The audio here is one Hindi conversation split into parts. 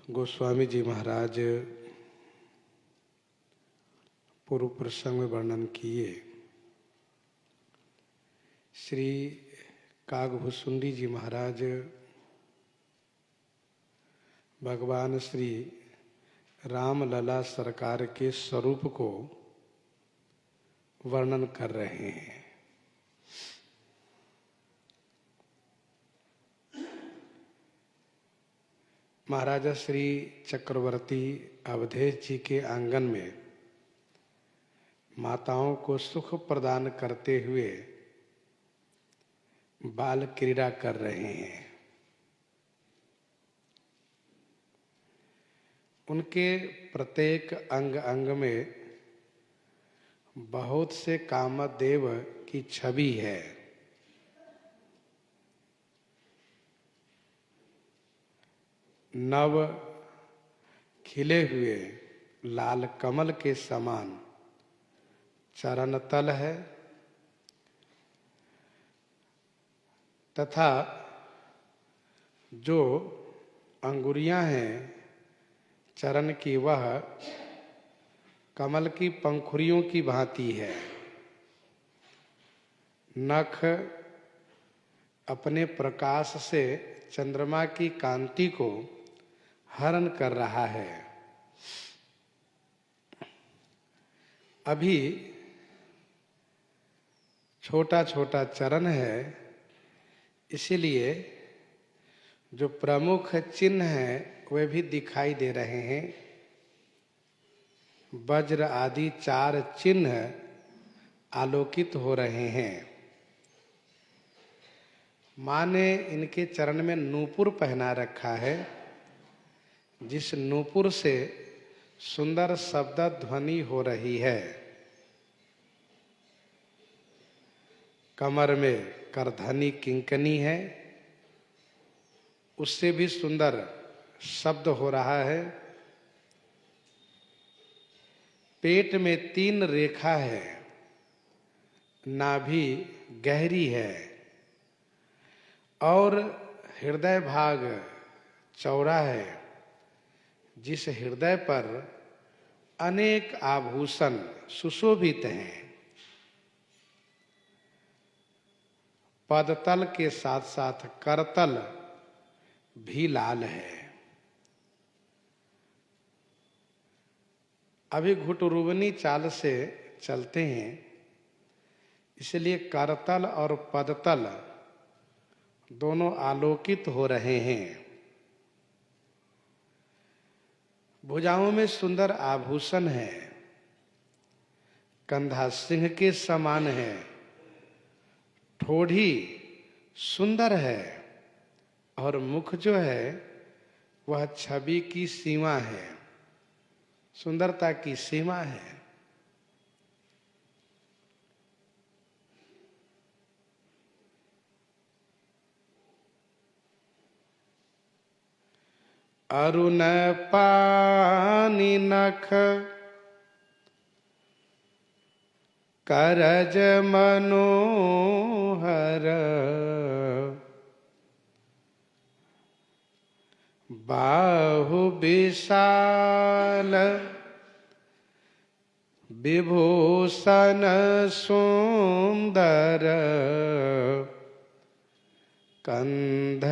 गोस्वामी जी महाराज पूर्व प्रसंग में वर्णन किए। श्री कागभूषुंडी जी महाराज भगवान श्री रामलला सरकार के स्वरूप को वर्णन कर रहे हैं। महाराजा श्री चक्रवर्ती अवधेश जी के आंगन में माताओं को सुख प्रदान करते हुए बाल क्रीड़ा कर रहे हैं। उनके प्रत्येक अंग अंग में बहुत से कामदेव की छवि है। नव खिले हुए लाल कमल के समान चरण तल है तथा जो अंगुरियां हैं चरण की वह कमल की पंखुड़ियों की भांति है। नख अपने प्रकाश से चंद्रमा की कांति को हरण कर रहा है। अभी छोटा छोटा चरण है, इसीलिए जो प्रमुख चिन्ह हैं वे भी दिखाई दे रहे हैं। वज्र आदि 4 चिन्ह आलोकित हो रहे हैं। माँ ने इनके चरण में नूपुर पहना रखा है, जिस नूपुर से सुंदर शब्द ध्वनि हो रही है। कमर में करधनी किंकनी है, उससे भी सुंदर शब्द हो रहा है। पेट में 3 रेखा है, नाभि गहरी है और हृदय भाग चौड़ा है, जिस हृदय पर अनेक आभूषण सुशोभित हैं। पदतल के साथ साथ करतल भी लाल है। अभी घुटुरुवनी चाल से चलते हैं, इसलिए करतल और पदतल दोनों आलोकित हो रहे हैं। भुजाओं में सुंदर आभूषण है। कंधा सिंह के समान है। ठोड़ी सुंदर है और मुख जो है वह छवि की सीमा है, सुंदरता की सीमा है। अरुण पानी नख करज मनोहर बाहु विशाल विभूषण सुंदर कंध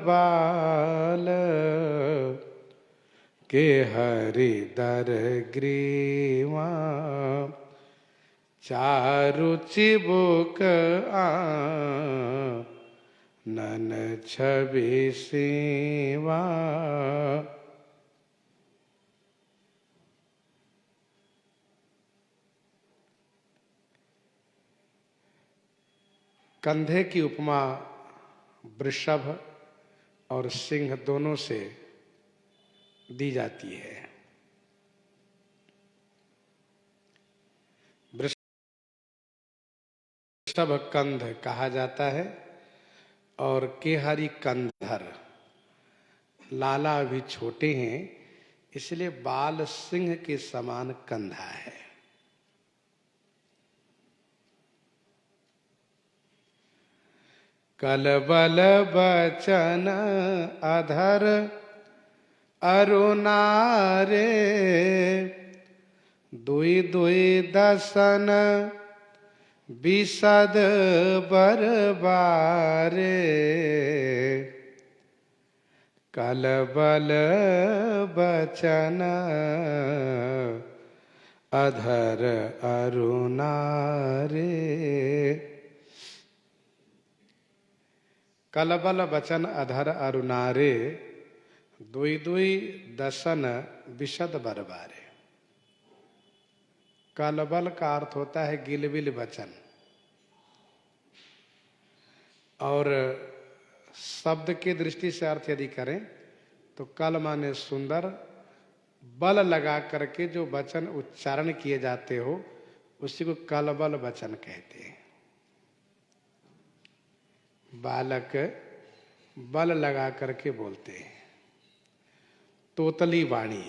बाल के हरिदर ग्रीवा चारु चिबुक नन छवि सेवा। कंधे की उपमा वृषभ और सिंह दोनों से दी जाती है। वृषभ कंध कहा जाता है और केहरी कंधर। लाला भी छोटे हैं, इसलिए बाल सिंह के समान कंधा है। कलबल बचन अधर अरुणारे दुई दुई दसन विशद बरबारे कलबल बचन अधर अरुणारे। कलबल बचन अधर अरुणारे दुई दुई दसन विशद बरबारे। कलबल का अर्थ होता है गिलबिल वचन, और शब्द की दृष्टि से अर्थ यदि करें तो कल माने सुंदर, बल लगा करके जो वचन उच्चारण किए जाते हो उसी को कलबल वचन कहते हैं। बालक बल लगा करके बोलते हैं, तोतली वाणी।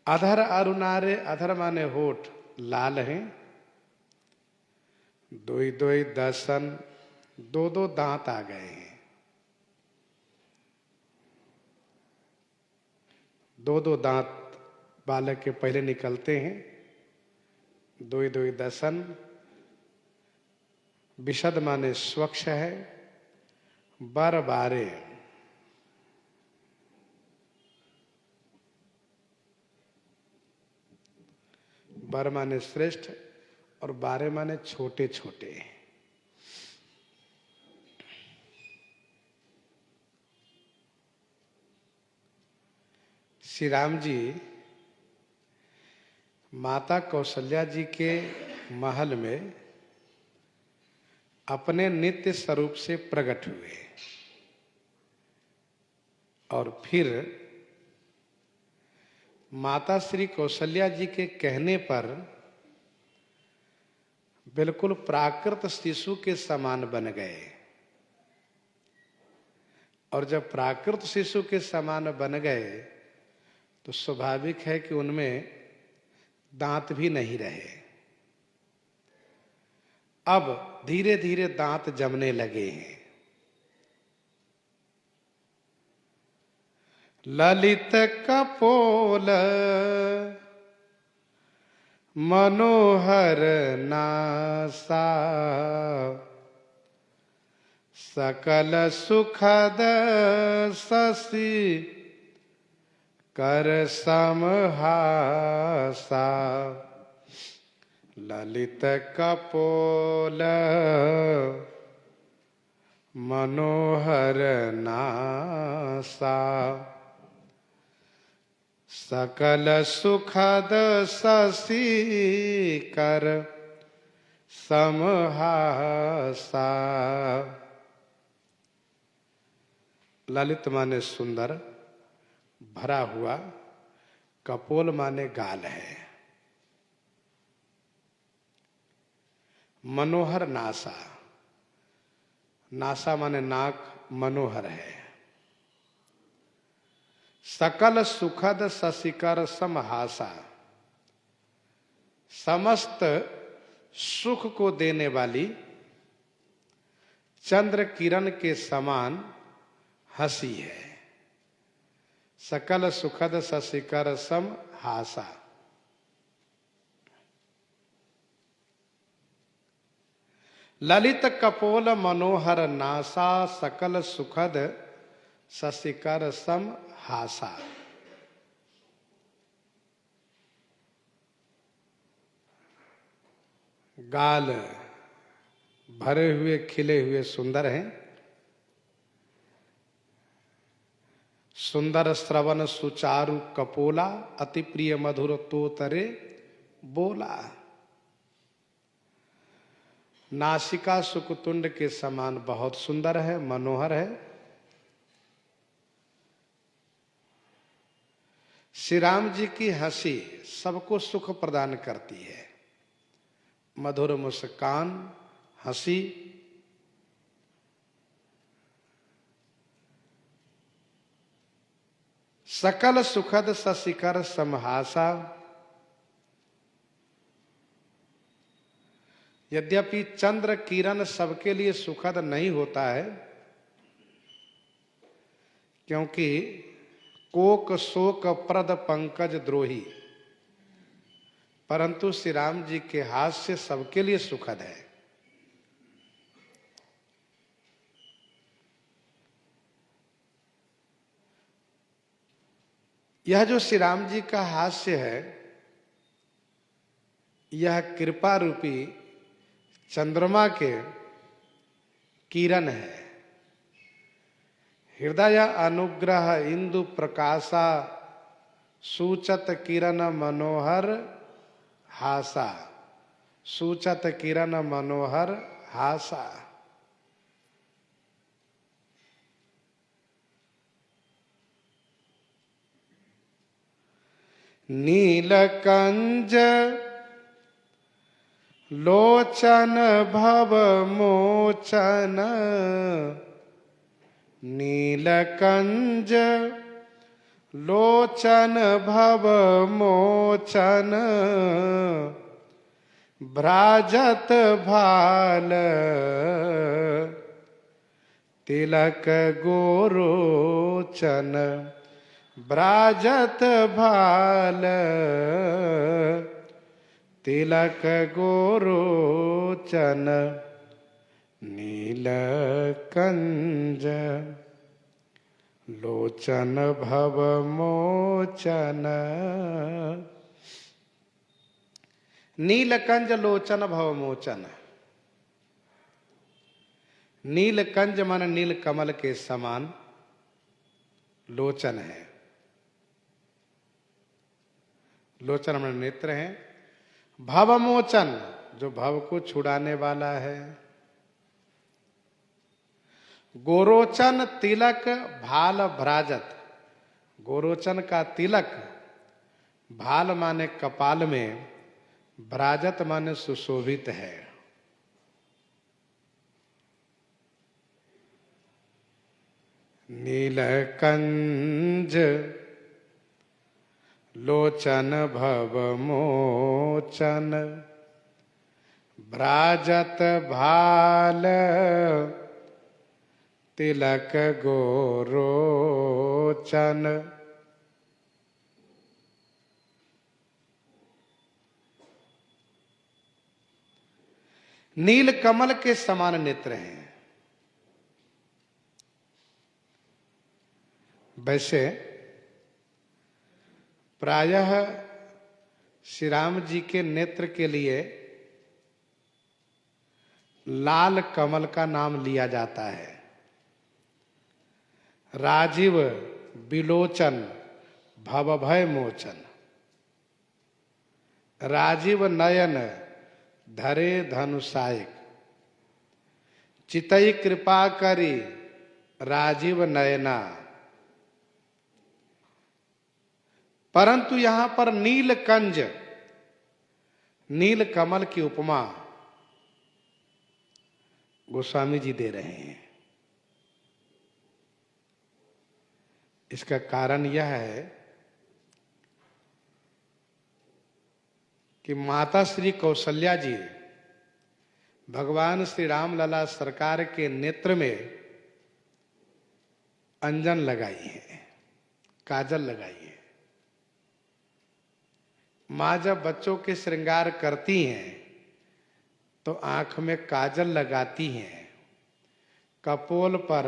अधर अरुणारे, अधर माने होठ लाल हैं, दोई दोई दसन दो दो दांत आ गए हैं, दो दो दांत बालक के पहले निकलते हैं। दोई दोई दसन, विशद माने स्वच्छ है, बर बारे बर माने श्रेष्ठ और बारे माने छोटे छोटे। श्री राम जी माता कौशल्या जी के महल में अपने नित्य स्वरूप से प्रकट हुए और फिर माता श्री कौशल्या जी के कहने पर बिल्कुल प्राकृत शिशु के समान बन गए। और जब प्राकृत शिशु के समान बन गए तो स्वाभाविक है कि उनमें दांत भी नहीं रहे। अब धीरे धीरे दांत जमने लगे हैं। ललित कपोल मनोहर नासा सकल सुखद शशि कर समहासा। ललित कपोल मनोहर नासा सकल सुखद शशि कर समहासा। ललित माने सुंदर, भरा हुआ, कपोल माने गाल है, मनोहर नासा, नासा माने नाक, मनोहर है, सकल सुखद शशिकर समहासा, समस्त सुख को देने वाली चंद्र किरण के समान हंसी है। सकल सुखद शशिकर सम हासा। ललित कपोल मनोहर नासा सकल सुखद शशिकर सम हासा। गाल भरे हुए खिले हुए सुंदर हैं। सुंदर श्रवण सुचारु कपोला अति प्रिय मधुर तोतरे बोला। नासिका सुकुतुंड के समान बहुत सुंदर है, मनोहर है। श्री राम जी की हंसी सबको सुख प्रदान करती है। मधुर मुस्कान, हंसी, सकल सुखद शशिकर समहासा। यद्यपि चंद्र किरण सबके लिए सुखद नहीं होता है, क्योंकि कोक शोक प्रद पंकज द्रोही, परंतु श्री राम जी के हास्य सबके लिए सुखद है। यह जो श्री राम जी का हास्य है, यह कृपा रूपी चंद्रमा के किरण है। हृदय अनुग्रह इंदु प्रकाशा, सूचत किरण मनोहर हासा, सूचत किरण मनोहर हासा। नीलकंज लोचन भव मोचन, नीलकंज लोचन भव मोचन, भ्राजत भाल तिलक गोरोचन, भ्राजत भाल तिलक गोरोचन, नीलकंज लोचन भव मोचन। नीलकंज लोचन भव मोचन। नीलकंज मन नील कमल के समान लोचन है। लोचन मन नेत्र हैं। भवमोचन, जो भव को छुड़ाने वाला है। गोरोचन तिलक भाल भ्राजत, गोरोचन का तिलक, भाल माने कपाल में, भ्राजत माने सुशोभित है। नीलकंज लोचन भव मोचन, भ्राजत भाल तिलक गोरोचन। नील कमल के समान नेत्र हैं। वैसे प्रायः श्री राम जी के नेत्र के लिए लाल कमल का नाम लिया जाता है। राजीव बिलोचन भवभय मोचन, राजीव नयन धरे धनुषायक, चितई कृपा करी राजीव नयना। परंतु यहां पर नीलकंज, नील कमल की उपमा गोस्वामी जी दे रहे हैं। इसका कारण यह है कि माता श्री कौशल्या जी भगवान श्री राम लला सरकार के नेत्र में अंजन लगाई है, काजल लगाई है। माँ जब बच्चों के श्रृंगार करती हैं तो आंख में काजल लगाती हैं, कपोल पर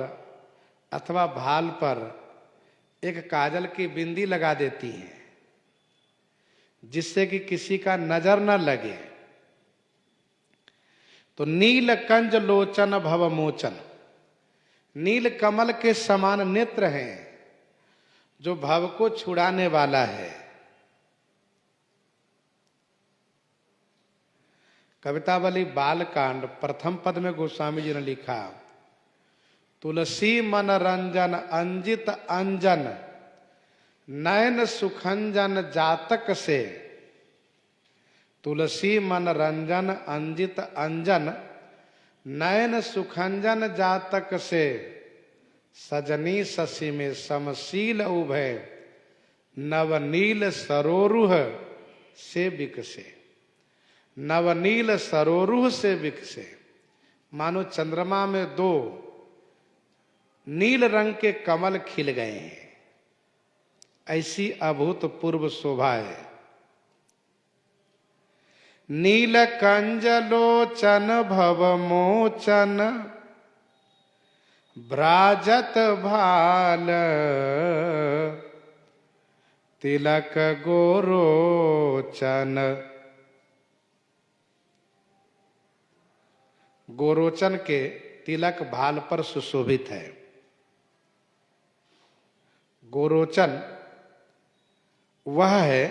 अथवा भाल पर एक काजल की बिंदी लगा देती हैं, जिससे कि किसी का नजर न लगे। तो नीलकंज लोचन भव मोचन, नील कमल के समान नेत्र हैं जो भव को छुड़ाने वाला है। कवितावली बालकांड प्रथम पद में गोस्वामी जी ने लिखा, तुलसी मन रंजन अंजित अंजन, नयन सुखंजन जातक से। तुलसी मन रंजन अंजित अंजन, नयन सुखंजन जातक से। सजनी शशि में समशील उभय, नवनील सरोरुह से विकसे। नवनील सरोरुह से विकसे, मानो चंद्रमा में दो नील रंग के कमल खिल गए हैं, ऐसी अभूतपूर्व शोभा है। नील कंजलोचन भव मोचन भ्राजत भाल तिलक गोरोचन। गोरोचन के तिलक भाल पर सुशोभित है। गोरोचन वह है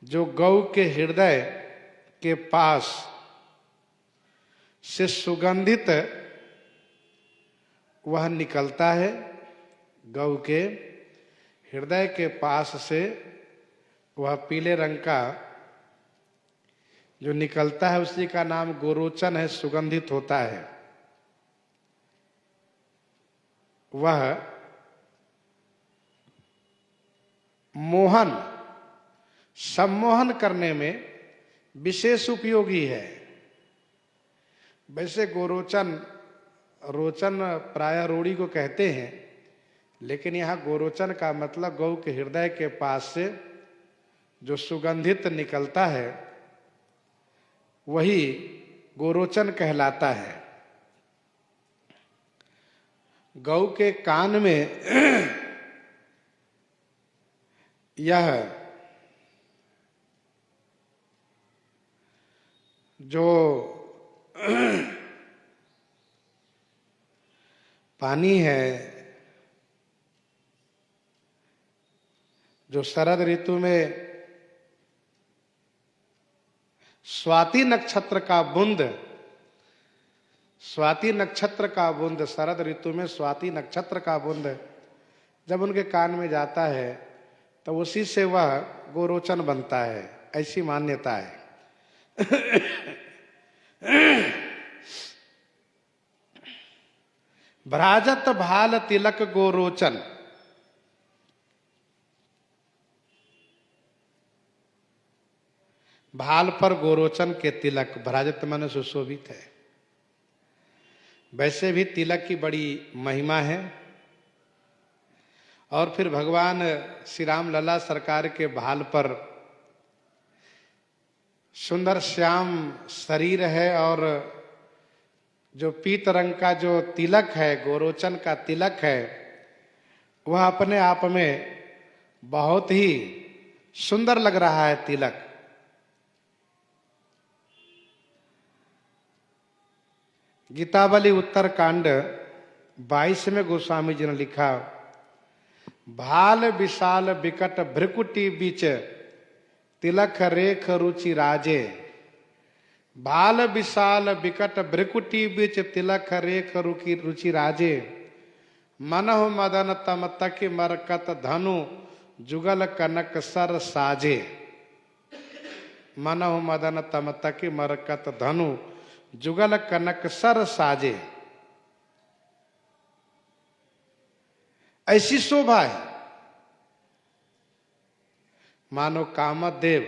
जो गौ के हृदय के पास से सुगंधित वह निकलता है। गौ के हृदय के पास से वह पीले रंग का जो निकलता है उसी का नाम गोरोचन है, सुगंधित होता है। वह मोहन सम्मोहन करने में विशेष उपयोगी है। वैसे गोरोचन रोचन प्राय रोड़ी को कहते हैं, लेकिन यहाँ गोरोचन का मतलब गौ के हृदय के पास से जो सुगंधित निकलता है वही गोरोचन कहलाता है। गौ के कान में यह जो पानी है, जो शरद ऋतु में स्वाति नक्षत्र का बूंद, स्वाति नक्षत्र का बूंद, शरद ऋतु में स्वाति नक्षत्र का बूंद जब उनके कान में जाता है तो उसी से वह गोरोचन बनता है, ऐसी मान्यता है। भ्राजत भाल तिलक गोरोचन। भाल पर गोरोचन के तिलक, भ्राजत माने सुशोभित है। वैसे भी तिलक की बड़ी महिमा है। और फिर भगवान श्री राम लला सरकार के भाल पर सुंदर श्याम शरीर है और जो पीत रंग का जो तिलक है, गोरोचन का तिलक है, वह अपने आप में बहुत ही सुंदर लग रहा है तिलक। गीतावली उत्तरकांड 22 में गोस्वामी जी ने लिखा, भाल विशाल विकट भ्रिकुटी बीच तिलक रेख रुचि राजे। भाल विशाल विकट भ्रिकुटी बीच तिलक रेख रुचि राजे। मनहु मदन तम तक मरकत धनु जुगल कनक सर साजे। मनहु मदन तम तक मरकत धनु जुगल कनक सर साजे। ऐसी शोभा है मानो कामदेव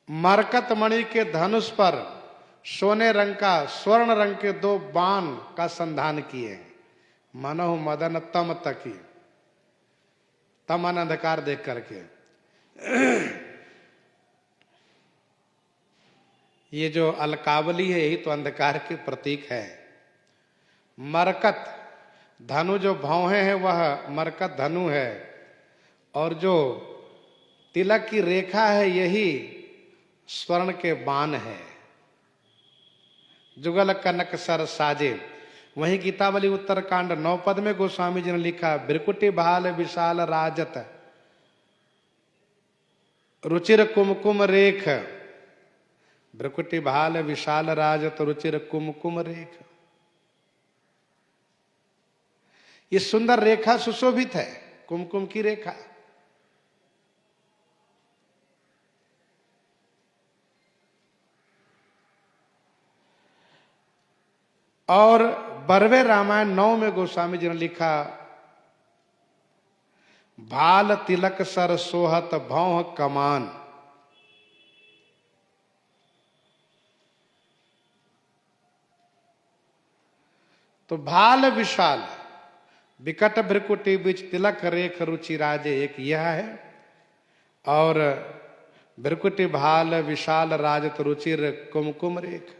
मरकत मणि के धनुष पर सोने रंग का, स्वर्ण रंग के 2 बाण का संधान किए। मनहु मदन तम तकी, तमन अंधकार देख करके। ये जो अलकावली है यही तो अंधकार के प्रतीक है। मरकत धनु, जो भौहें हैं वह मरकत धनु है, और जो तिलक की रेखा है यही स्वर्ण के बाण है। जुगल कनक सर साजे। वहीं गीतावली उत्तरकांड 9 पद में गोस्वामी जी ने लिखा, भ्रिकुटी भाल विशाल राजत रुचिर कुमकुम रेख। भ्रिकुटी भाल विशाल राजत रुचिर कुमकुम रेख। ये सुंदर रेखा सुशोभित है, कुमकुम की रेखा। और बरवे रामायण 9 में गोस्वामी जी ने लिखा, भाल तिलक सर सोहत भौह कमान। तो भाल विशाल विकट भ्रिकुटी बीच तिलक रेख रुचि राजे, एक यह है। और भ्रिकुटी भाल विशाल राजत रुचिर कुमकुम रेख।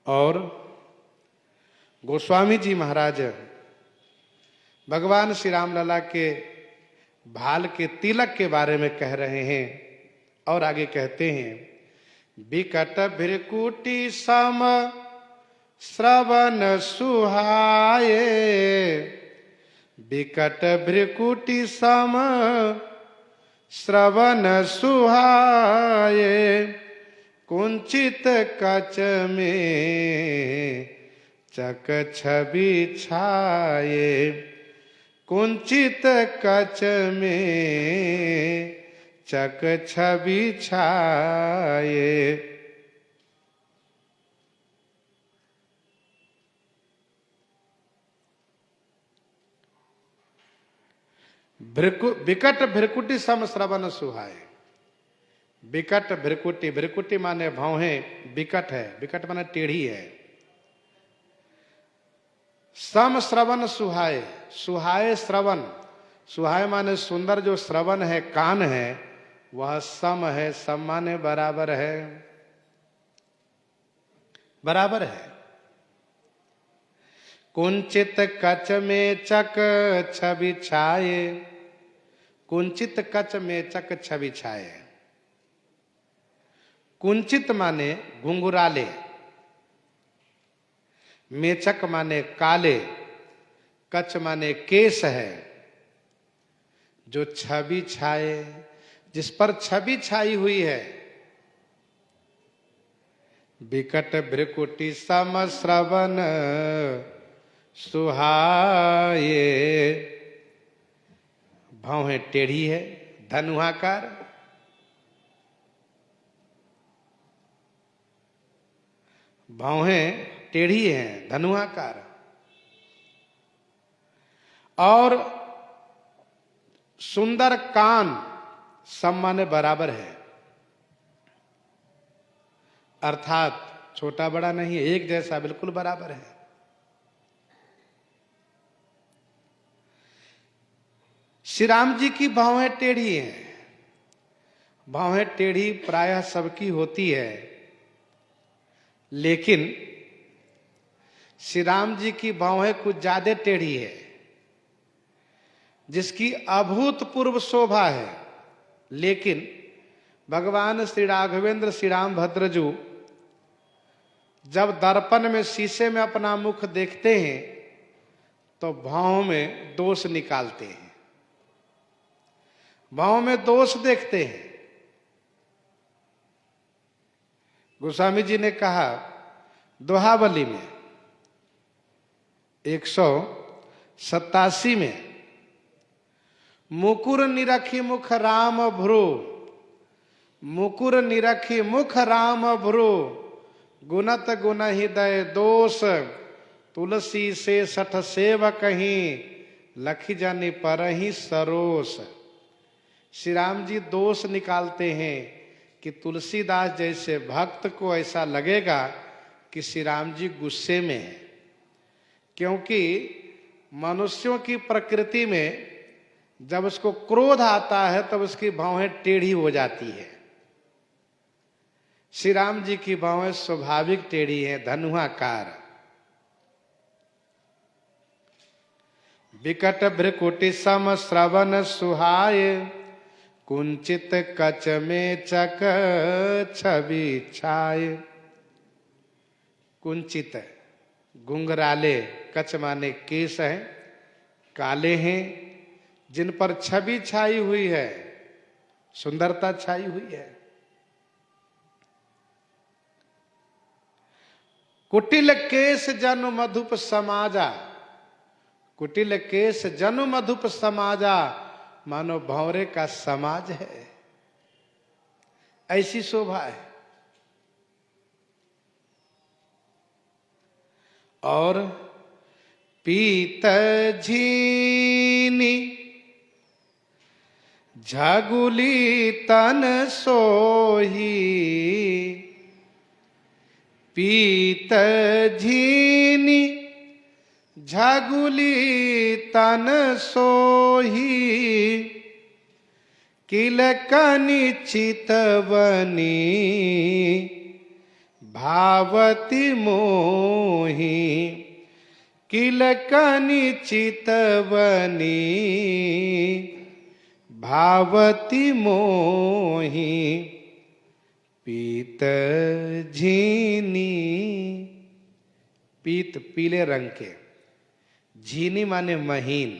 और गोस्वामी जी महाराज भगवान श्री राम लला के भाल के तिलक के बारे में कह रहे हैं। और आगे कहते हैं, विकट भ्रिकुटी सम श्रवण सुहाए, विकट भ्रिकुटी सम श्रवण सुहाए, कुंचित कच में चक छवि छाये, कुंचित कच में चक छवि छाये। विकट भ्रिकुटी सम श्रवण सुहाए। विकट भ्रिकुटी, भ्रिकुटी माने भौहें, विकट है, विकट माने टेढ़ी है। सम श्रवण सुहाए, सुहाए श्रवण, सुहाए माने सुंदर, जो श्रवण है कान है वह सम है, सम माने बराबर है, बराबर है। कुंचित कच में चक छवि छाये, कुंचित कच में चक छवि छाये। कुंचित माने घुंघराले, मेचक माने काले, कच माने केस है, जो छवि छाए, जिस पर छवि छाई हुई है। विकट भ्रिकुटी सम श्रवण सुहाए, भौहें टेढ़ी है, धनुआकार, भौहें टेढ़ी हैं, धनुआकार। और सुंदर कान, सम माने बराबर है, अर्थात छोटा बड़ा नहीं है, एक जैसा, बिल्कुल बराबर है। श्री राम जी की भौहें टेढ़ी हैं। भौहें टेढ़ी प्रायः सबकी होती है, लेकिन श्री राम जी की भौहें कुछ ज्यादा टेढ़ी है, जिसकी अभूतपूर्व शोभा है। लेकिन भगवान श्री राघवेंद्र श्री राम भद्रजू जब दर्पण में, शीशे में अपना मुख देखते हैं तो भाव में दोष निकालते हैं, भाव में दोष देखते हैं। गोस्वामी जी ने कहा दोहावली में 187 में, मुकुर निरखी मुख राम भ्रू, मुकुर निरखी मुख राम भ्रू, गुणत गुण हृदय दोष, तुलसी से सठ सेव कहीं, लखी जानी पर ही सरोस। श्री राम जी दोष निकालते हैं कि तुलसीदास जैसे भक्त को ऐसा लगेगा कि श्री राम जी गुस्से में हैं, क्योंकि मनुष्यों की प्रकृति में जब उसको क्रोध आता है तब उसकी भौहें टेढ़ी हो जाती है। श्री राम जी की भौहें स्वाभाविक टेढ़ी है, धनुआकार। विकट भ्रिकुटी सम श्रवण सुहाए, कुंचित कच में चक छवि छाए। कुंचित घुंघराले, कच माने केस हैं, काले हैं, जिन पर छवि छाई हुई है, सुंदरता छाई हुई है। कुटिल केस जनु मधुप समाजा, कुटिल केस जनु मधुप समाजा, मानो भंवरे का समाज है, ऐसी शोभा है। और पीत झीनी झगुली तन सोही पीत झीनी, झगुली तन सोही किलकनि चितवनी भावती मोही, किलकनि चितवनी भावती मोही पीत झीनी। पीत पीले रंग के, झीनी माने महीन।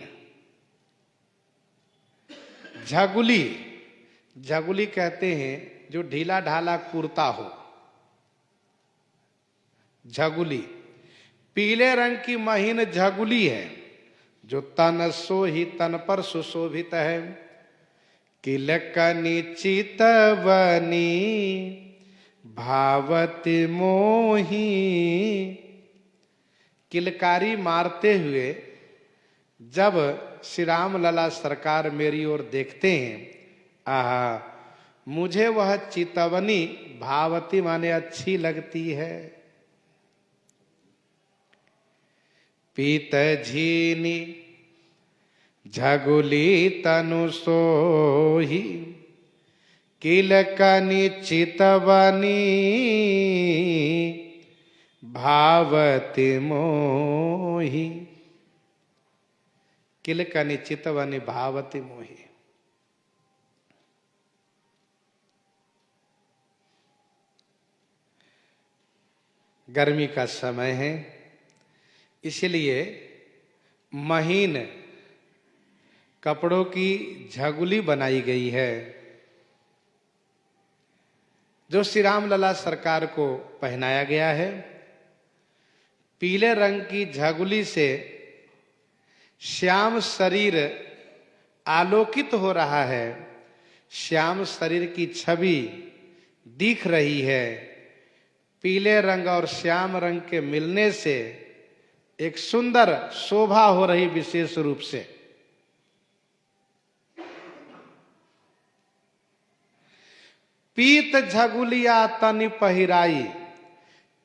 झगुली, झगुली कहते हैं जो ढीला ढाला कुर्ता हो, झगुली। पीले रंग की महीन झगुली है जो तन सोही, तन पर सुशोभित है। किलकनि चितवनी भावती मोही, किलकारी मारते हुए जब श्री राम लला सरकार मेरी ओर देखते हैं, आहा, मुझे वह चितवनी भावती माने अच्छी लगती है। पीत झीनी झगुली तनु सोही किलकनि चितवनी भावती मोही, किलकनि चितवनी भावती मोही। गर्मी का समय है, इसलिए महीन कपड़ों की झगुली बनाई गई है जो श्री राम लला सरकार को पहनाया गया है। पीले रंग की झगुली से श्याम शरीर आलोकित हो रहा है, श्याम शरीर की छवि दिख रही है। पीले रंग और श्याम रंग के मिलने से एक सुंदर शोभा हो रही विशेष रूप से। पीत झगुलिया तनु पहिराई,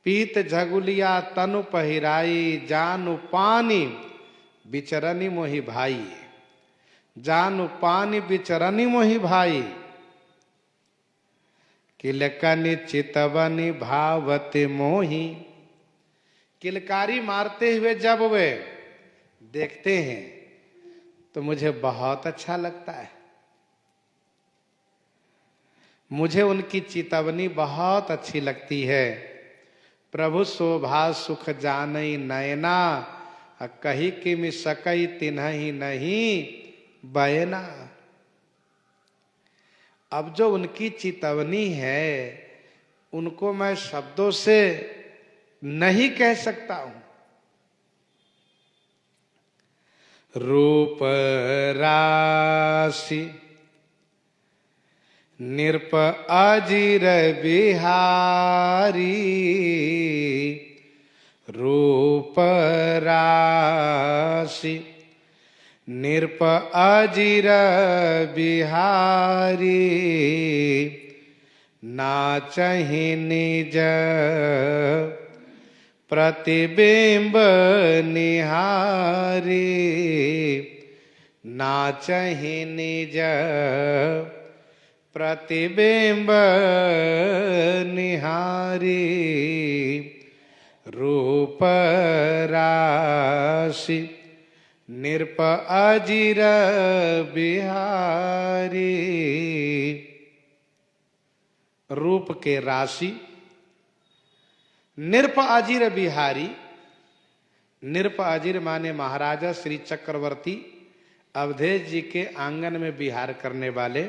पीत झगुलिया तनु पहिराई जानु पानी बिचरनी मोहि भाई, जानु पानी बिचरनी मोहि भाई किलकनि चितवनी भावती मोही। किलकारी मारते हुए जब वे देखते हैं तो मुझे बहुत अच्छा लगता है, मुझे उनकी चितवनी बहुत अच्छी लगती है। प्रभु शोभा सुख जानई नयना, कही किमि सकई तिन्हि नहीं बयना। अब जो उनकी चितवनी है उनको मैं शब्दों से नहीं कह सकता हूं। रूप राशि निरप अजिर बिहारी, रूप राशि निरप अजिर बिहारी नाचहि निज प्रतिबिंब निहारी, नाचहि निज प्रतिबिंब निहारी। रूप राशि निरप अजिर बिहारी। रूप के राशि निरप अजिर बिहारी। निरप अजिर माने महाराजा श्री चक्रवर्ती अवधेश जी के आंगन में विहार करने वाले।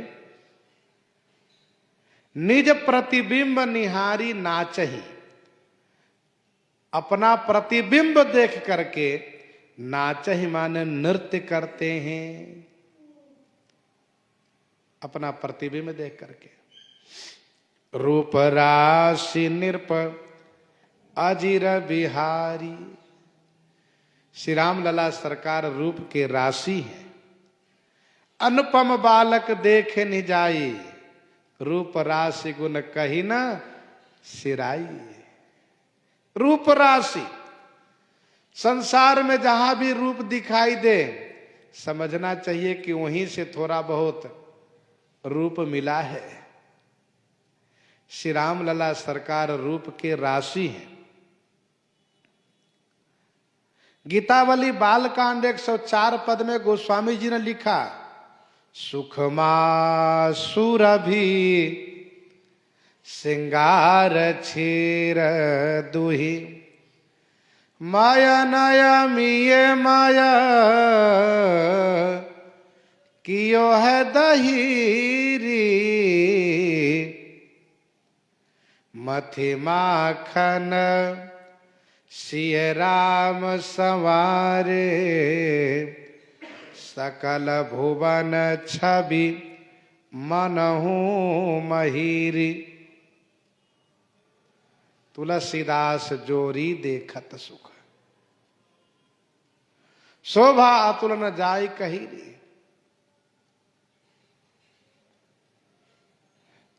निज प्रतिबिंब निहारी नाचही, अपना प्रतिबिंब देख करके नाचही माने नृत्य करते हैं, अपना प्रतिबिंब देख करके। रूप राशि निरप अजिर बिहारी। श्री राम लला सरकार रूप के राशि है, अनुपम बालक देखे नि जाई, रूप राशि गुण कही न सिराई। रूप राशि, संसार में जहां भी रूप दिखाई दे समझना चाहिए कि वहीं से थोड़ा बहुत रूप मिला है। श्री राम लला सरकार रूप के राशि हैं। गीतावली बालकांड 104 पद में गोस्वामी जी ने लिखा, सुखमा सुरभि सिंगार क्षीर दुहि, माया नया मिये माया कियो है दहीरी, मथि माखन सिय राम संवारे, सकल भुवन छवि मनहु महीरी। तुलसीदास जोरी देखत सुख, शोभा अतुल न जाय कहीरी।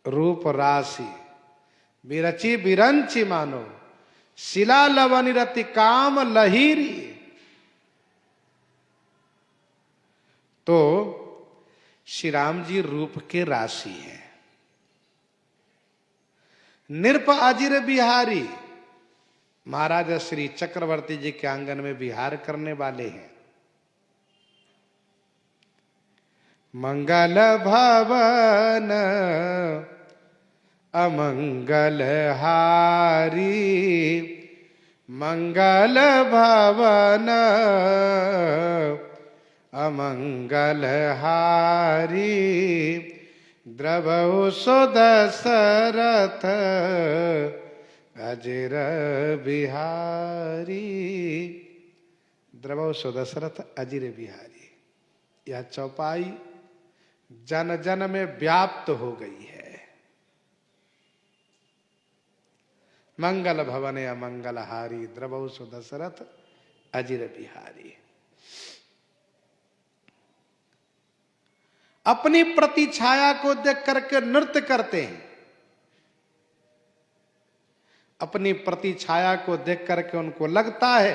रूप राशि बिरची बिरंची मानो, शिला लवनि रति काम लहीरी। तो श्री राम जी रूप के राशि हैं। नृप अजिर बिहारी, महाराज श्री चक्रवर्ती जी के आंगन में विहार करने वाले हैं। मंगल भवन अमंगल हारी, मंगल भवन अमंगल हारी, द्रवहु सो दशरथ अजिर बिहारी। द्रवहु सो दशरथ अजिर बिहारी, यह चौपाई जन जन में व्याप्त हो गई है। मंगल भवन अमंगल हारी, द्रवहु सो दशरथ अजिर बिहारी। अपनी प्रतिछाया को देख करके नृत्य करते हैं। अपनी प्रतिछाया को देख करके उनको लगता है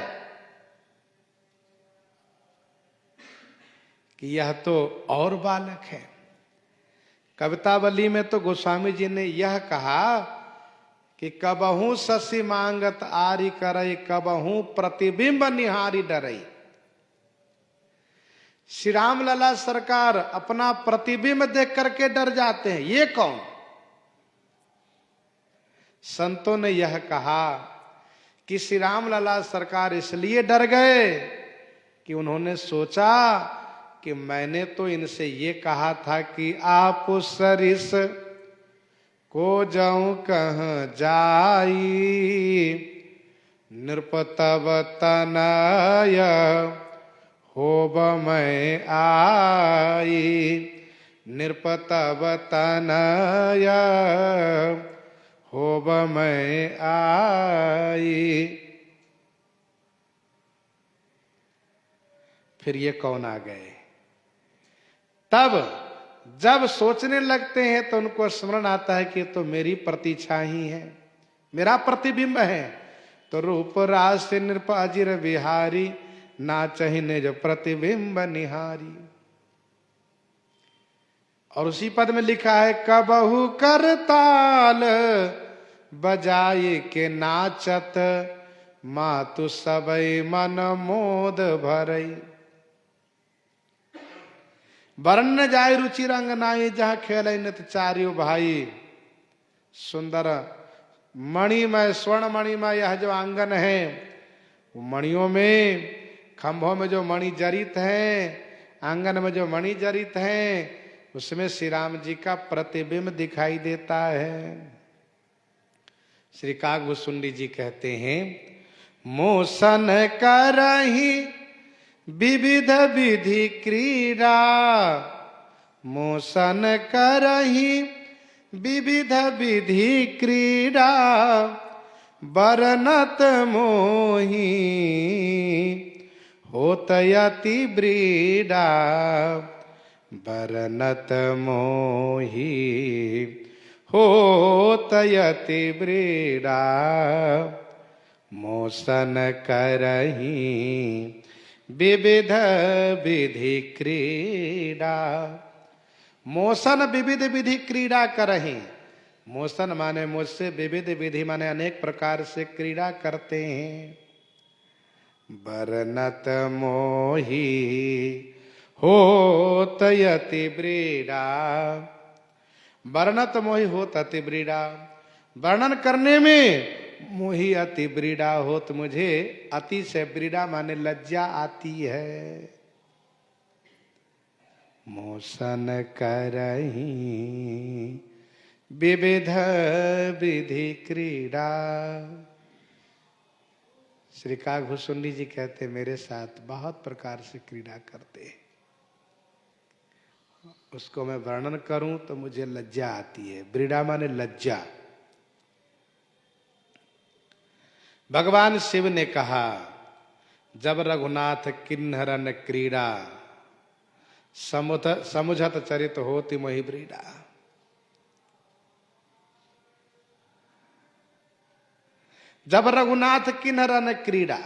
कि यह तो और बालक है। कवितावली में तो गोस्वामी जी ने यह कहा कि कबहू शशि मांगत आरी करई, कबहू प्रतिबिंब निहारी डरई। श्री राम लला सरकार अपना प्रतिबिंब देख करके डर जाते हैं। ये कौन? संतों ने यह कहा कि श्री राम लला सरकार इसलिए डर गए कि उन्होंने सोचा कि मैंने तो इनसे ये कहा था कि आप सरिस को जाऊं कहाँ जाई, नृपतव तनय होब मैं आई, नृपतव तनय होब मैं आई। फिर ये कौन आ गए? तब जब सोचने लगते हैं तो उनको स्मरण आता है कि तो मेरी प्रतीक्षा ही है, मेरा प्रतिबिंब है। तो रूप रास नृप अजिर बिहारी, ना चाहिए जो प्रतिबिंब निहारी। और उसी पद में लिखा है, कबहू करताल बजाए के नाचत, मातु सबई मन मोद भरई। वर्ण जाय रुचि रंग नाई, जहाँ खेल नित चारियो भाई। सुंदर मणिमय स्वर्ण मणिमय यह जो आंगन है, वो मणियों में, खंभों में जो मणि जड़ित हैं, आंगन में जो मणि जड़ित हैं, उसमें श्री राम जी का प्रतिबिंब दिखाई देता है। श्री काकभूषुंडी जी कहते हैं, मोसन करहि विविध विधि क्रीड़ा, मोसन करहि विविध विधि क्रीड़ा, बरनत मोही होत यति ब्रीडा, बरनत मोही होत यति ब्रीड़ा, मोसन करही विविध विधि क्रीड़ा। मोसन विविध विधि क्रीड़ा करही। मोसन माने मुझसे, विविध विधि माने अनेक प्रकार से क्रीड़ा करते हैं। बरनत मोही होत यति ब्रीड़ा, वर्णत मोहि होत अति ब्रीड़ा, वर्णन करने में मोहि अति ब्रीड़ा होत, मुझे अति से ब्रीड़ा माने लज्जा आती है। मोसन करही विविध विधि क्रीड़ा। श्री काकभूषुंडी जी कहते मेरे साथ बहुत प्रकार से क्रीड़ा करते हैं, उसको मैं वर्णन करूं तो मुझे लज्जा आती है। ब्रीड़ा माने लज्जा। भगवान शिव ने कहा, जब रघुनाथ किन्नरन क्रीड़ा, समुझत चरित होति मोहि ब्रीड़ा। जब रघुनाथ किन्नरन क्रीड़ा,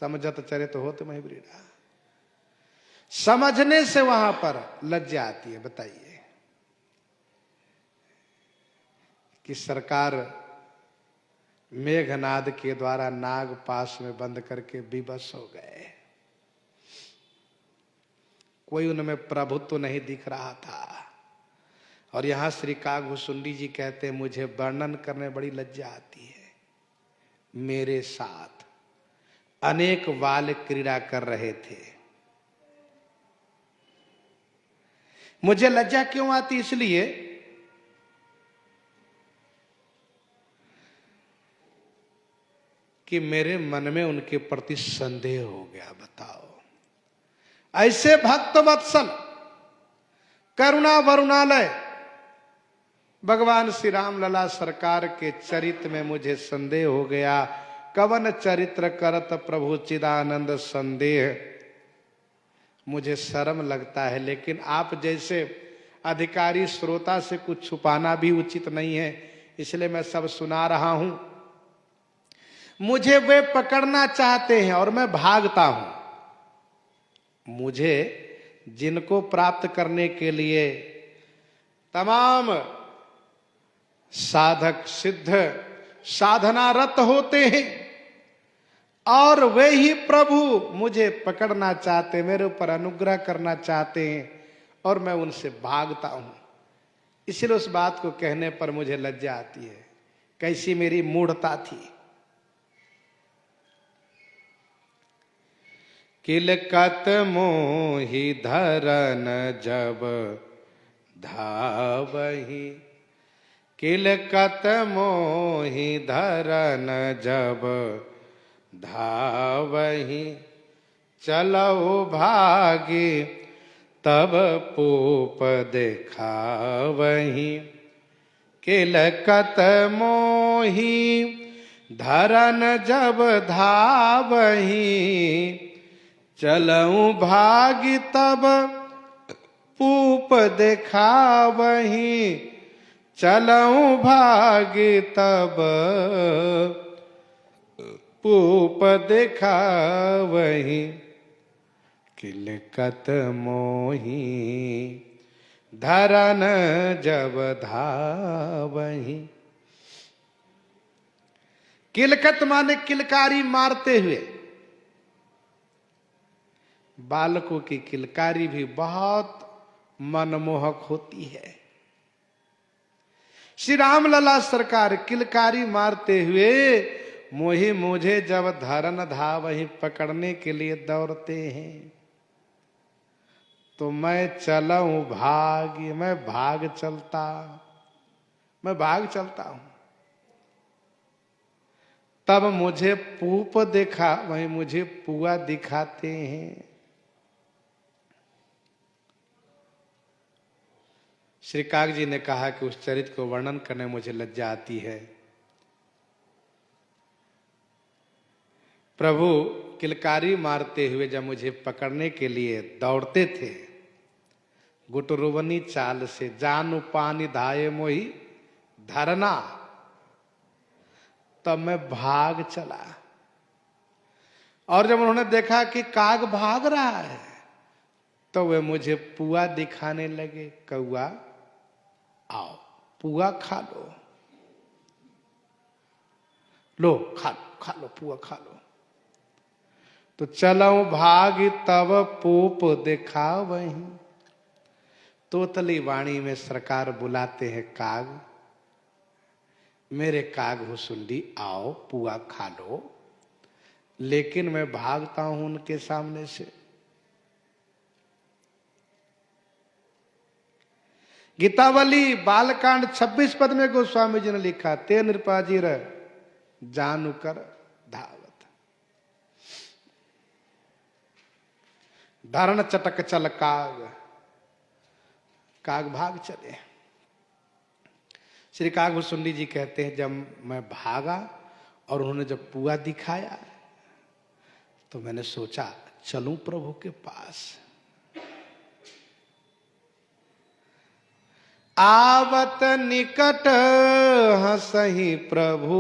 समझत चरित होति मोहि ब्रीड़ा। समझने से वहां पर लज्जा आती है। बताइए कि सरकार मेघनाद के द्वारा नाग पास में बंद करके विवश हो गए, कोई उनमें प्रभुत्व नहीं दिख रहा था। और यहां श्री काकभूषुंडी जी कहते हैं मुझे वर्णन करने बड़ी लज्जा आती है। मेरे साथ अनेक बाल क्रीड़ा कर रहे थे, मुझे लज्जा क्यों आती? इसलिए कि मेरे मन में उनके प्रति संदेह हो गया। बताओ, ऐसे भक्त वत्सल करुणा वरुणालय भगवान श्री राम लला सरकार के चरित्र में मुझे संदेह हो गया। कवन चरित्र करत प्रभु चिदानंद संदेह। मुझे शर्म लगता है, लेकिन आप जैसे अधिकारी श्रोता से कुछ छुपाना भी उचित नहीं है, इसलिए मैं सब सुना रहा हूं। मुझे वे पकड़ना चाहते हैं और मैं भागता हूं। मुझे जिनको प्राप्त करने के लिए तमाम साधक सिद्ध साधनारत होते हैं, और वे ही प्रभु मुझे पकड़ना चाहते, मेरे ऊपर अनुग्रह करना चाहते हैं, और मैं उनसे भागता हूं। इसलिए उस बात को कहने पर मुझे लज्जा आती है। कैसी मेरी मूढ़ता थी। किलकत मोहि धरन जब धावहि, किलकत मोहि धरन जब धावहि, चलऊ भागी तब पूप दिखावहि। किलकत मोहि धरन जब धावहि, चलऊ भागी तब पूप दिखावहि। चलऊ भागी तब पूप दिखावहि। किलकत मोहि धरन जब धावहि। किलकत माने किलकारी मारते हुए। बालकों की किलकारी भी बहुत मनमोहक होती है। श्री राम लला सरकार किलकारी मारते हुए मोहि मुझे जब धरन धावहि पकड़ने के लिए दौड़ते हैं, तो मैं चलऊं भागी, मैं भाग चलता हूं। तब मुझे पूप देखा, वही मुझे पुआ दिखाते हैं। श्री काक जी ने कहा कि उस चरित्र को वर्णन करने मुझे लज्जा आती है। प्रभु किलकारी मारते हुए जब मुझे पकड़ने के लिए दौड़ते थे, गुटरुवनी चाल से जानु पानी धाये मोही धरना। तब मैं भाग चला, और जब उन्होंने देखा कि काग भाग रहा है तो वे मुझे पुआ दिखाने लगे। कौआ आओ पुआ खा लो, लो खा लो पुआ खा लो। तो चलो भाग तब पोप देखा वहीं। तोतली वाणी में सरकार बुलाते हैं काग, मेरे काग भुसुंडी आओ पुआ खा लो। लेकिन मैं भागता हूं उनके सामने से। गीतावली बालकांड 26 पद में गोस्वामी जी ने लिखा, ते नृपाजीर जानु कर धावत, धरण चटक चल काग। काग भाग चले। श्री काग भुसुंडी जी कहते हैं, जब मैं भागा और उन्होंने जब पुआ दिखाया तो मैंने सोचा चलूं प्रभु के पास। आवत निकट हंसही प्रभु।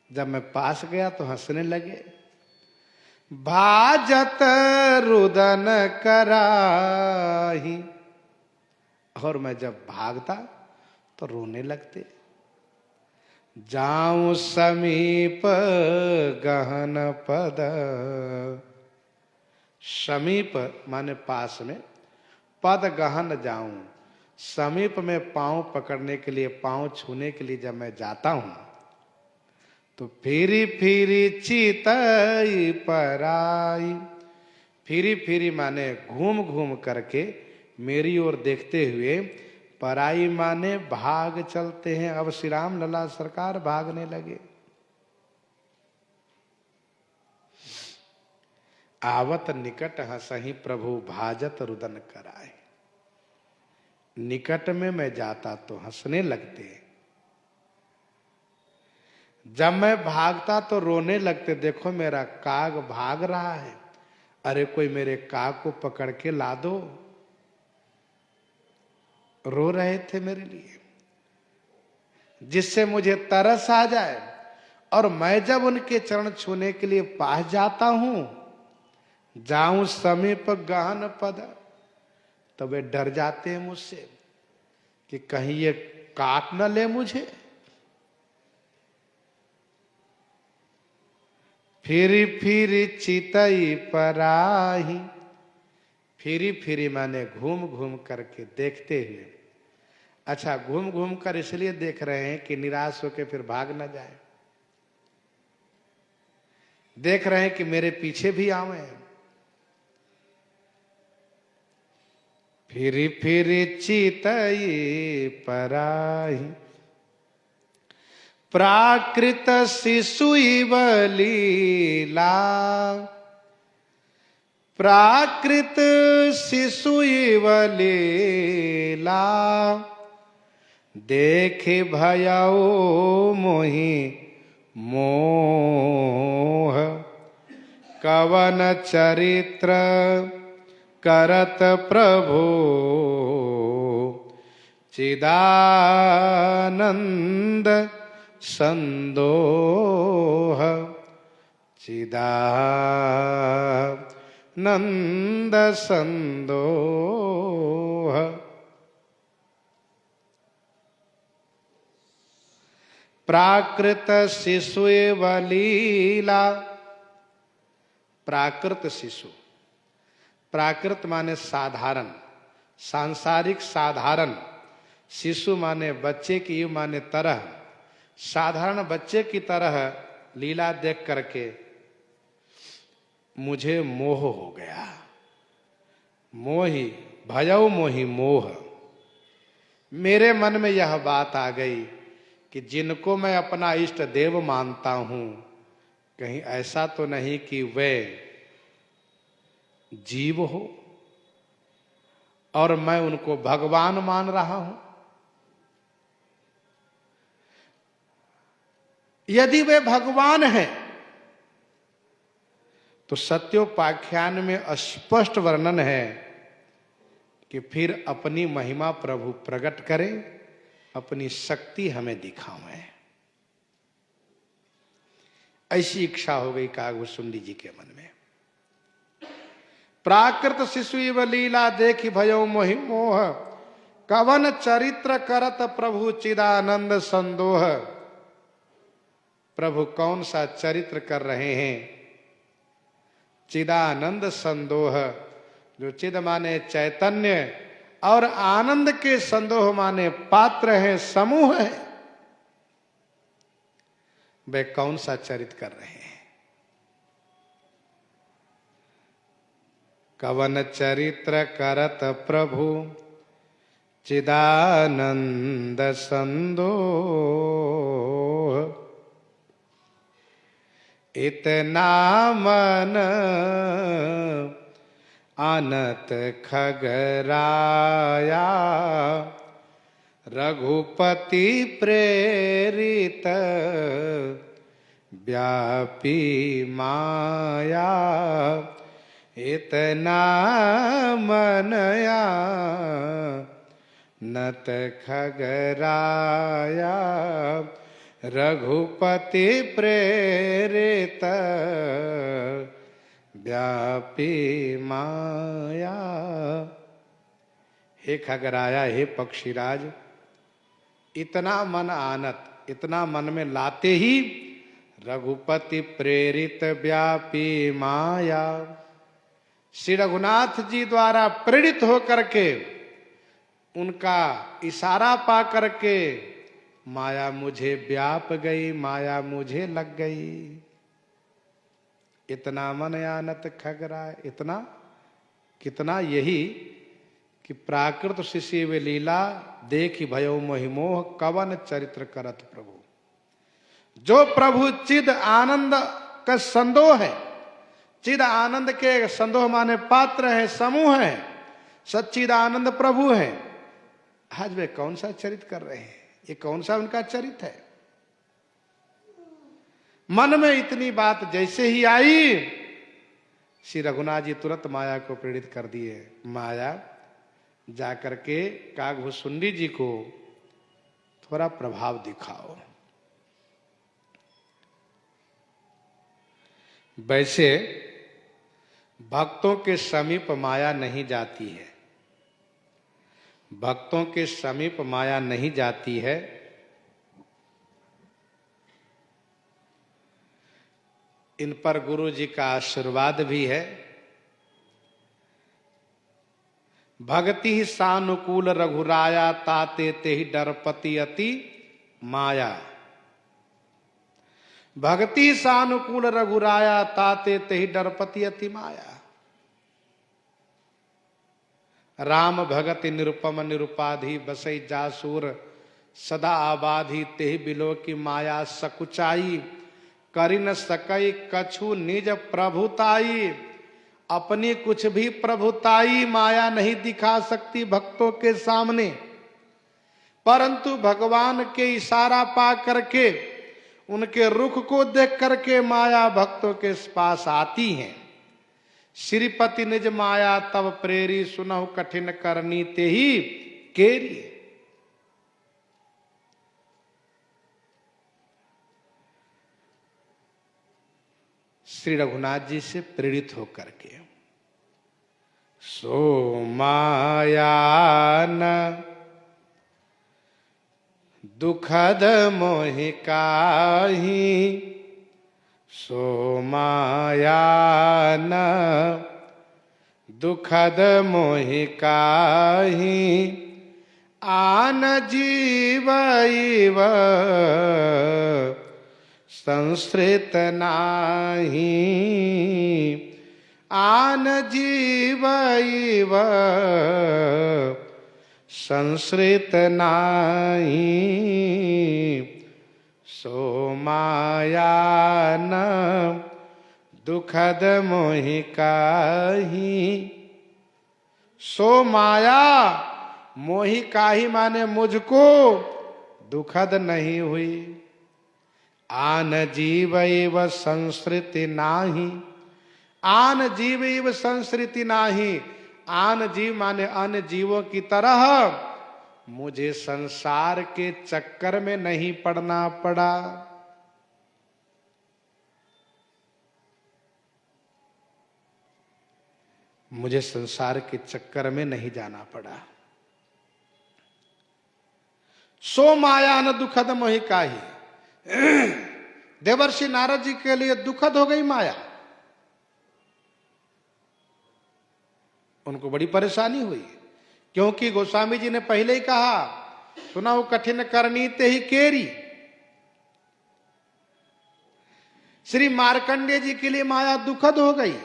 जब मैं पास गया तो हंसने लगे। भाजत रुदन कराही, और मैं जब भागता तो रोने लगते। जाऊं समीप गहन पद, समीप माने पास में, पद गहन जाऊं, समीप में पांव पकड़ने के लिए, पांव छूने के लिए जब मैं जाता हूं तो फिरी फिरी चितई पराई। फिरी फिरी माने घूम घूम करके मेरी ओर देखते हुए, पराई माने भाग चलते हैं। अब श्री राम लला सरकार भागने लगे। आवत निकट हंसही प्रभु भाजत रुदन कराए। निकट में मैं जाता तो हंसने लगते, जब मैं भागता तो रोने लगते। देखो मेरा काग भाग रहा है, अरे कोई मेरे काग को पकड़ के ला दो। रो रहे थे मेरे लिए, जिससे मुझे तरस आ जाए। और मैं जब उनके चरण छूने के लिए पास जाता हूं, जाऊं समीप गहन पद, तो वे डर जाते हैं मुझसे कि कहीं ये काट न ले मुझे। Free free Chitai पराही। Free free माने घूम घूम करके देखते हुए। अच्छा, घूम घूम कर इसलिए देख रहे हैं कि निराश होकर फिर भाग न जाए। देख रहे हैं कि मेरे पीछे भी आवे। फिरी फिरी चितई पराही, प्राकृत शिशु लीला। प्राकृत शिशु लीला, देखे भयाओ मोहि मोह। कवन चरित्र करत प्रभु, चिदानंद संदोह। चिदानंद संदोह। प्राकृत शिशु लीला। प्राकृत शिशु, प्राकृत माने साधारण, सांसारिक साधारण। शिशु माने बच्चे की, युव माने तरह, साधारण बच्चे की तरह लीला देख करके मुझे मोह हो गया। मोही भयऊ मोही मोह। मेरे मन में यह बात आ गई कि जिनको मैं अपना इष्ट देव मानता हूं, कहीं ऐसा तो नहीं कि वे जीव हो और मैं उनको भगवान मान रहा हूं। यदि वे भगवान हैं तो सत्योपाख्यान में स्पष्ट वर्णन है कि फिर अपनी महिमा प्रभु प्रकट करे, अपनी शक्ति हमें दिखावे। ऐसी इच्छा हो गई कागभूषुंडी जी के मन में। प्राकृत शिशु इव लीला देखि भयो मोहि मोह, कवन चरित्र करत प्रभु चिदानंद संदोह। प्रभु कौन सा चरित्र कर रहे हैं? चिदानंद संदोह, जो चिद माने चैतन्य और आनंद के संदोह माने पात्र है, समूह है, वे कौन सा चरित्र कर रहे हैं? कवन चरित्र करत प्रभु चिदानंद संदोह, इतना मन अनत खगराया, रघुपति प्रेरित व्यापी माया, इतना मनया नत खगराया, रघुपति प्रेरित व्यापी माया। हे खगराया, हे पक्षीराज, इतना मन आनत, इतना मन में लाते ही रघुपति प्रेरित व्यापी माया, श्री रघुनाथ जी द्वारा प्रेरित होकर के, उनका इशारा पा करके माया मुझे व्याप गई, माया मुझे लग गई। इतना मन आनत खगराय, इतना कितना, यही कि प्राकृत शिशि वे लीला देखि भयो मोहि मोह, कवन चरित्र करत प्रभु। जो प्रभु चिद आनंद का संदोह है, चिद आनंद के संदोह माने पात्र है, समूह है, सच्चिद आनंद प्रभु है। आज वे कौन सा चरित्र कर रहे हैं? ये कौन सा उनका चरित्र है? मन में इतनी बात जैसे ही आई, श्री रघुनाथ जी तुरंत माया को प्रेरित कर दिए। माया जाकर के कागभूषुंडी जी को थोड़ा प्रभाव दिखाओ। वैसे भक्तों के समीप माया नहीं जाती है, भक्तों के समीप माया नहीं जाती है। इन पर गुरु जी का आशीर्वाद भी है। भक्ति ही सानुकूल रघुराया, ताते ते ही डरपति अति माया। भक्ति सानुकूल रघुराया, ताते ते ही डरपति अति माया। राम भगति निरुपम निरुपाधि, बसई जासूर सदा आबाधी। तेहि बिलो की माया सकुचाई, करि न सकई कछु निज प्रभुताई। अपनी कुछ भी प्रभुताई माया नहीं दिखा सकती भक्तों के सामने, परंतु भगवान के इशारा पा करके, उनके रुख को देख करके माया भक्तों के पास आती हैं। श्रीपति निज माया तब प्रेरी, सुनहु कठिन करनी ते ही केरी। श्री रघुनाथ जी से प्रेरित होकर के, सो माया न दुखद मोहि काहि, सो माया न दुखद मोहि काहि। आन जीव इव संसृत नाही, आन जीव इव संसृत नाही। सो माया न दुखद मोहि काहि। सो माया मोहि काहि माने मुझको दुखद नहीं हुई। आन जीव एव संसृति नाही, आन जीव इव संसृति नाही, आन जीव माने अन्य जीवों की तरह मुझे संसार के चक्कर में नहीं पड़ना पड़ा। मुझे संसार के चक्कर में नहीं जाना पड़ा। सो माया न दुखद मोहि काहि, देवर्षि नारद जी के लिए दुखद हो गई माया। उनको बड़ी परेशानी हुई, क्योंकि गोस्वामी जी ने पहले ही कहा, सुना वो कठिन करनी ते ही केरी। श्री मार्कंडेय जी के लिए माया दुखद हो गई।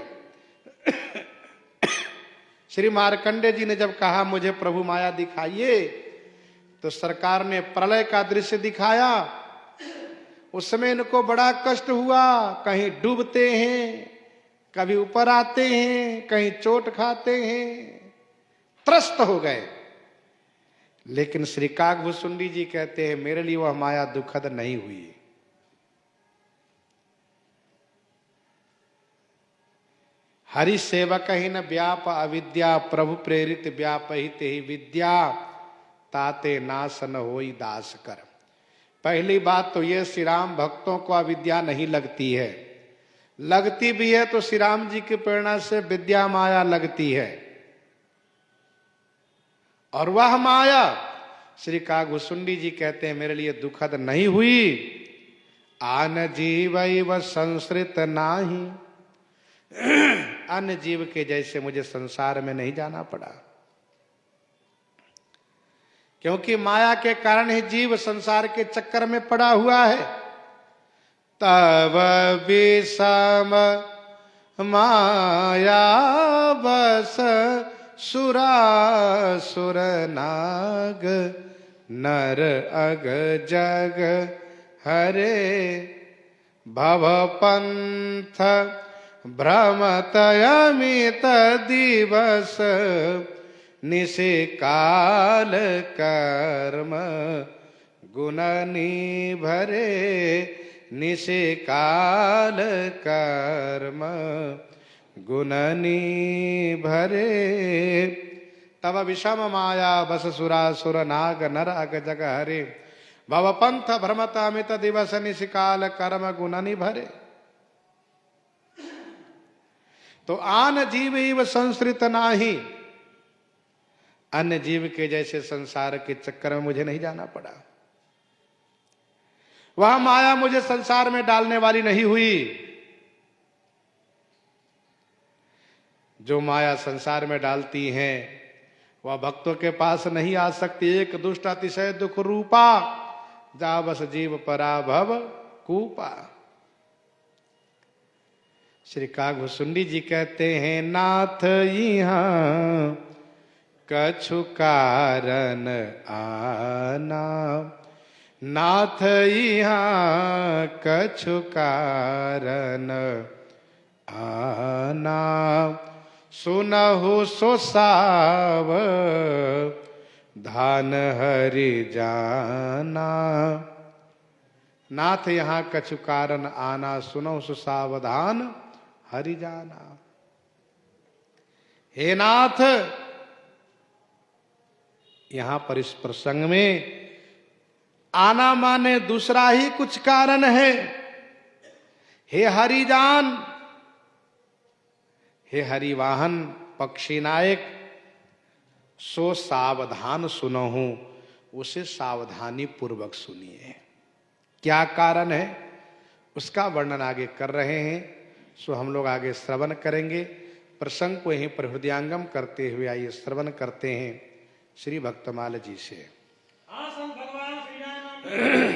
श्री मार्कंडेय जी ने जब कहा मुझे प्रभु माया दिखाइए, तो सरकार ने प्रलय का दृश्य दिखाया। उस समय इनको बड़ा कष्ट हुआ, कहीं डूबते हैं, कभी ऊपर आते हैं, कहीं चोट खाते हैं, त्रस्त हो गए। लेकिन श्री काकभूषुंडी जी कहते हैं मेरे लिए वह माया दुखद नहीं हुई। हरि सेवक ही न व्याप अविद्या, प्रभु प्रेरित व्यापहित ही विद्या, ताते नाश न होई दास कर। पहली बात तो यह, श्री राम भक्तों को अविद्या नहीं लगती है, लगती भी है तो श्री राम जी की प्रेरणा से विद्या माया लगती है। और वह माया श्री काकभूषुंडी जी कहते हैं मेरे लिए दुखद नहीं हुई। आन जीव संसृत नाही, अन्य जीव के जैसे मुझे संसार में नहीं जाना पड़ा, क्योंकि माया के कारण ही जीव संसार के चक्कर में पड़ा हुआ है। तब विषम माया बस सुरासुर नाग, नर अग जग हरे, भव पंथ भ्रमत अमित दिवस, निशि काल कर्म गुणनी भरे, निशि काल कर्म गुणनी भरे। तब विषम माया बस सुरासुर नाग, नर अग जग हरे, भव पंथ भ्रमत अमित दिवस, निशि काल कर्म गुणनी भरे। तो आन जीव इव संसृत नाही, अन्य जीव के जैसे संसार के चक्कर में मुझे नहीं जाना पड़ा। वह माया मुझे संसार में डालने वाली नहीं हुई। जो माया संसार में डालती है वह भक्तों के पास नहीं आ सकती। एक दुष्ट अतिशय दुख रूपा, जा बस जीव पराभव कूपा। श्री काकभूषुंडी जी कहते हैं नाथ यहाँ कछु कारण आना, नाथ यहाँ कछु कारण आना, सुनहु सो साव धान हरि जाना। नाथ यहाँ कछु कारण आना, सुनो सो सावधान हरि जाना। हे नाथ, यहां पर इस प्रसंग में आना माने दूसरा ही कुछ कारण है। हे हरिजान, हे हरिवाहन पक्षी नायक, सो सावधान सुनहु, उसे सावधानी पूर्वक सुनिए। क्या कारण है उसका वर्णन आगे कर रहे हैं, सो हम लोग आगे श्रवण करेंगे। प्रसंग को यहीं पर हृदयांगम करते हुए आइए श्रवण करते हैं श्री भक्तमाल जी से। भगवान श्री राम